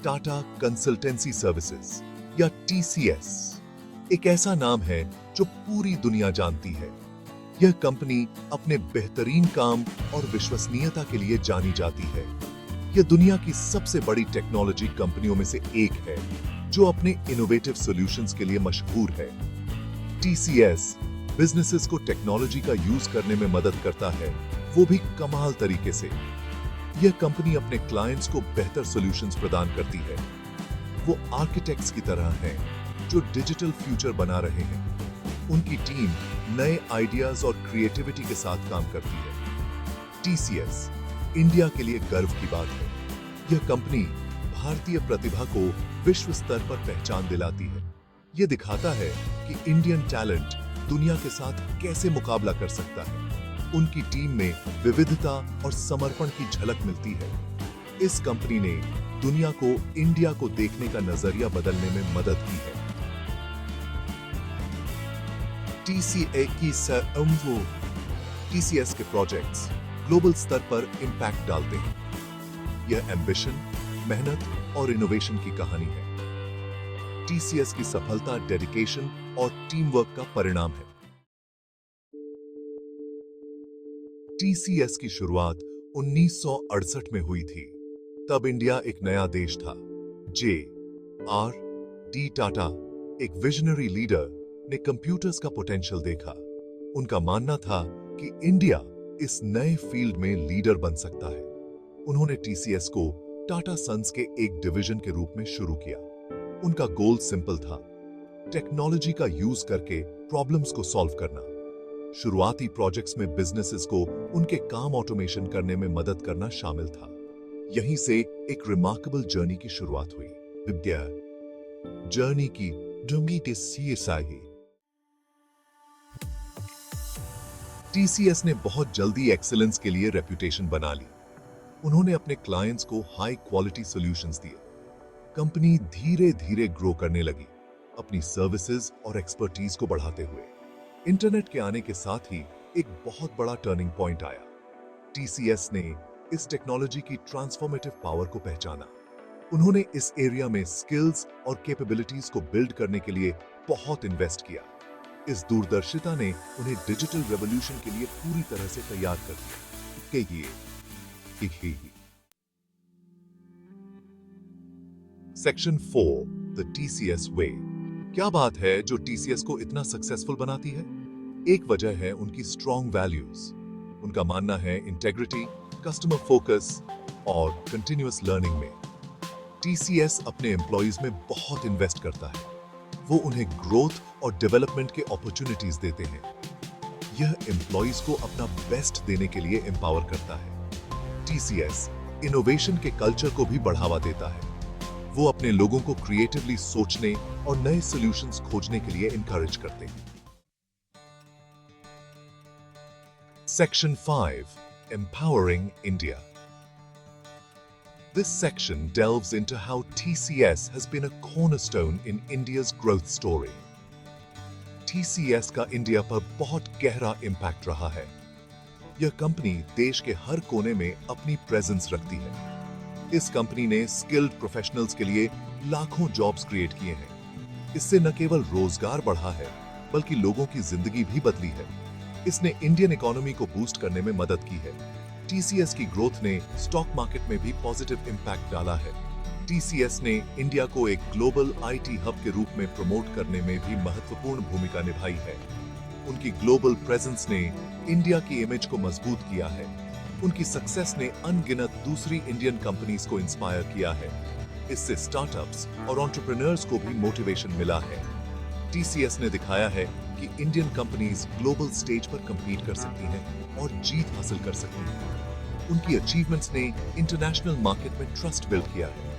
Tata consultancy services या TCS एक ऐसा नाम है जो पूरी दुनिया जानती है। यह कंपनी अपने बेहतरीन काम और विश्वसनीयता के लिए जानी जाती है। यह दुनिया की सबसे बड़ी टेक्नोलॉजी कंपनियों में से एक है जो अपने इनोवेटिव सॉल्यूशंस के लिए मशहूर है। टीसीएस बिजनेसेस को टेक्नोलॉजी का यूज करने में मदद करता है, वो भी कमाल तरीके से। यह कंपनी अपने क्लाइंट्स को बेहतर सॉल्यूशंस प्रदान करती है। वो आर्किटेक्ट्स की तरह हैं जो डिजिटल फ्यूचर बना रहे हैं। उनकी टीम नए आइडियाज और क्रिएटिविटी के साथ काम करती है। टीसीएस इंडिया के लिए गर्व की बात है। यह कंपनी भारतीय प्रतिभा को विश्व स्तर पर पहचान दिलाती है। यह दिखाता है कि इंडियन टैलेंट दुनिया के साथ कैसे मुकाबला कर सकता है। उनकी टीम में विविधता और समर्पण की झलक मिलती है। इस कंपनी ने दुनिया को इंडिया को देखने का नजरिया बदलने में मदद की है। टीसीएस के प्रोजेक्ट्स ग्लोबल स्तर पर इंपैक्ट डालते हैं। यह एम्बिशन, मेहनत और इनोवेशन की कहानी है। टीसीएस की सफलता डेडिकेशन और टीम वर्क का परिणाम है। टीसीएस की शुरुआत 1968 में हुई थी। तब इंडिया एक नया देश था। जे.आर.डी. टाटा, एक विजनरी लीडर, ने कंप्यूटर्स का पोटेंशियल देखा। उनका मानना था कि इंडिया इस नए फील्ड में लीडर बन सकता है। उन्होंने टीसीएस को टाटा सन्स के एक डिवीजन के रूप में शुरू किया। उनका गोल सिंपल था, टेक्नोलॉजी का यूज करके प्रॉब्लम्स को सॉल्व करना। शुरुआती प्रोजेक्ट्स में बिजनेसेस को उनके काम ऑटोमेशन करने में मदद करना शामिल था। यहीं से एक रिमार्केबल जर्नी की शुरुआत हुई। विद्या जर्नी की डूंगी टीसीएस ने बहुत जल्दी एक्सीलेंस के लिए रेपुटेशन बना ली। उन्होंने अपने क्लाइंट्स को हाई क्वालिटी सॉल्यूशंस दिए। कंपनी धीरे धीरे ग्रो करने लगी, अपनी सर्विसेज और एक्सपर्टीज को बढ़ाते हुए। इंटरनेट के आने के साथ ही एक बहुत बड़ा टर्निंग पॉइंट आया। टीसीएस ने इस टेक्नोलॉजी की ट्रांसफॉर्मेटिव पावर को पहचाना। उन्होंने इस एरिया में स्किल्स और कैपेबिलिटीज को बिल्ड करने के लिए बहुत इन्वेस्ट किया। इस दूरदर्शिता ने उन्हें डिजिटल रेवोल्यूशन के लिए पूरी तरह से तैयार कर दिया। सेक्शन 4 द टीसीएस वे। क्या बात है जो टीसीएस को इतना सक्सेसफुल बनाती है? एक वजह है उनकी स्ट्रॉन्ग वैल्यूज। उनका मानना है इंटेग्रिटी, कस्टमर फोकस और कंटिन्यूअस लर्निंग में। टीसीएस अपने एम्प्लॉइज में बहुत इन्वेस्ट करता है। वो उन्हें ग्रोथ और डेवलपमेंट के अपॉर्चुनिटीज देते हैं। यह एम्प्लॉइज को अपना बेस्ट देने के लिए एम्पावर करता है। टीसीएस इनोवेशन के कल्चर को भी बढ़ावा देता है। वो अपने लोगों को क्रिएटिवली सोचने और नए सॉल्यूशंस खोजने के लिए इनकरेज करते हैं। Section 5 Empowering India. This section delves into how TCS has been a cornerstone in India's growth story. TCS का इंडिया पर बहुत गहरा इंपैक्ट रहा है। यह कंपनी देश के हर कोने में अपनी प्रेजेंस रखती है। इस कंपनी ने स्किल्ड प्रोफेशनल्स के लिए लाखों जॉब्स क्रिएट किए हैं। इससे न केवल रोजगार बढ़ा है, बल्कि लोगों की जिंदगी भी बदली है। इसने इंडियन इकोनॉमी को बूस्ट करने में मदद की है। टीसीएस की ग्रोथ ने स्टॉक मार्केट में भी पॉजिटिव इंपैक्ट डाला है। टीसीएस ने इंडिया को एक ग्लोबल आईटी हब के रूप में प्रमोट करने में भी महत्वपूर्ण भूमिका निभाई है। उनकी ग्लोबल प्रेजेंस ने इंडिया की इमेज को मजबूत किया है। उनकी सक्सेस ने अनगिनत दूसरी इंडियन कंपनीज को इंस्पायर किया है। इससे स्टार्टअप्स और एंटरप्रेन्योर्स को भी मोटिवेशन मिला है। टीसीएस ने दिखाया है कि इंडियन कंपनीज ग्लोबल स्टेज पर कंपीट कर सकती हैं और जीत हासिल कर सकती हैं। उनकी अचीवमेंट्स ने इंटरनेशनल मार्केट में ट्रस्ट बिल्ड किया है।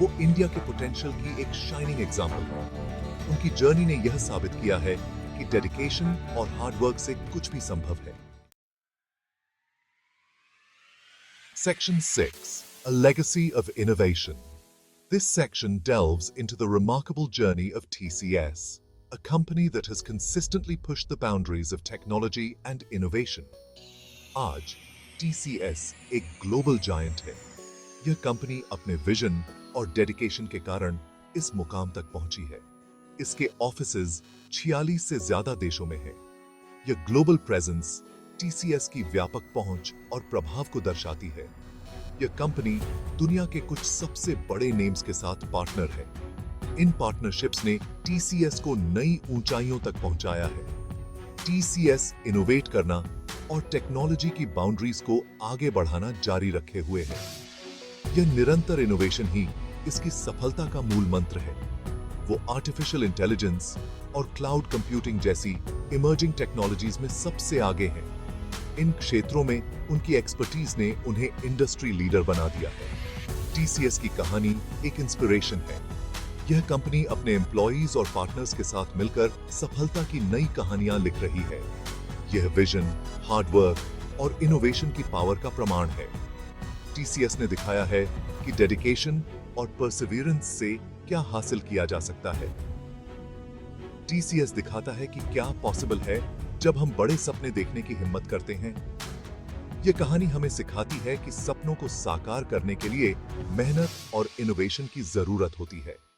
वो इंडिया के पोटेंशियल की एक शाइनिंग एग्जाम्पल है। उनकी जर्नी ने यह साबित किया है कि डेडिकेशन और हार्डवर्क से कुछ भी संभव है। Section 6 A Legacy of Innovation. This section delves into the remarkable journey of TCS, a company that has consistently pushed the boundaries of technology and innovation. आज TCS एक ग्लोबल जायंट है। यह कंपनी अपने विजन, और dedication के कारण इस मुकाम तक पहुंची है। इसके ऑफिसेज 46 से ज्यादा देशों में हैं। यह ग्लोबल प्रेजेंस टीसीएस की व्यापक पहुंच और प्रभाव को दर्शाती है। यह कंपनी दुनिया के कुछ सबसे बड़े नेम्स के साथ पार्टनर है। इन पार्टनरशिप्स ने टीसीएस को नई ऊंचाइयों तक पहुंचाया है। टीसीएस इनोवेट करना और टेक्नोलॉजी की बाउंड्रीज को आगे बढ़ाना जारी रखे हुए है। यह निरंतर इनोवेशन ही इसकी सफलता का मूल मंत्र है। वो आर्टिफिशियल इंटेलिजेंस और क्लाउड कंप्यूटिंग जैसी इमर्जिंग टेक्नोलॉजीज में सबसे आगे हैं। इन क्षेत्रों में उनकी एक्सपर्टीज ने उन्हें इंडस्ट्री लीडर बना दिया है। टीसीएस की कहानी एक इंस्पिरेशन है। यह कंपनी अपने एम्प्लॉइज और पार्टनर्स के साथ मिलकर सफलता की नई कहानियां लिख रही है। यह विजन, हार्डवर्क और इनोवेशन की पावर का प्रमाण है। टीसीएस ने दिखाया है कि डेडिकेशन और परसिवियरेंस से क्या हासिल किया जा सकता है। टीसीएस दिखाता है कि क्या पॉसिबल है जब हम बड़े सपने देखने की हिम्मत करते हैं। यह कहानी हमें सिखाती है कि सपनों को साकार करने के लिए मेहनत और इनोवेशन की जरूरत होती है।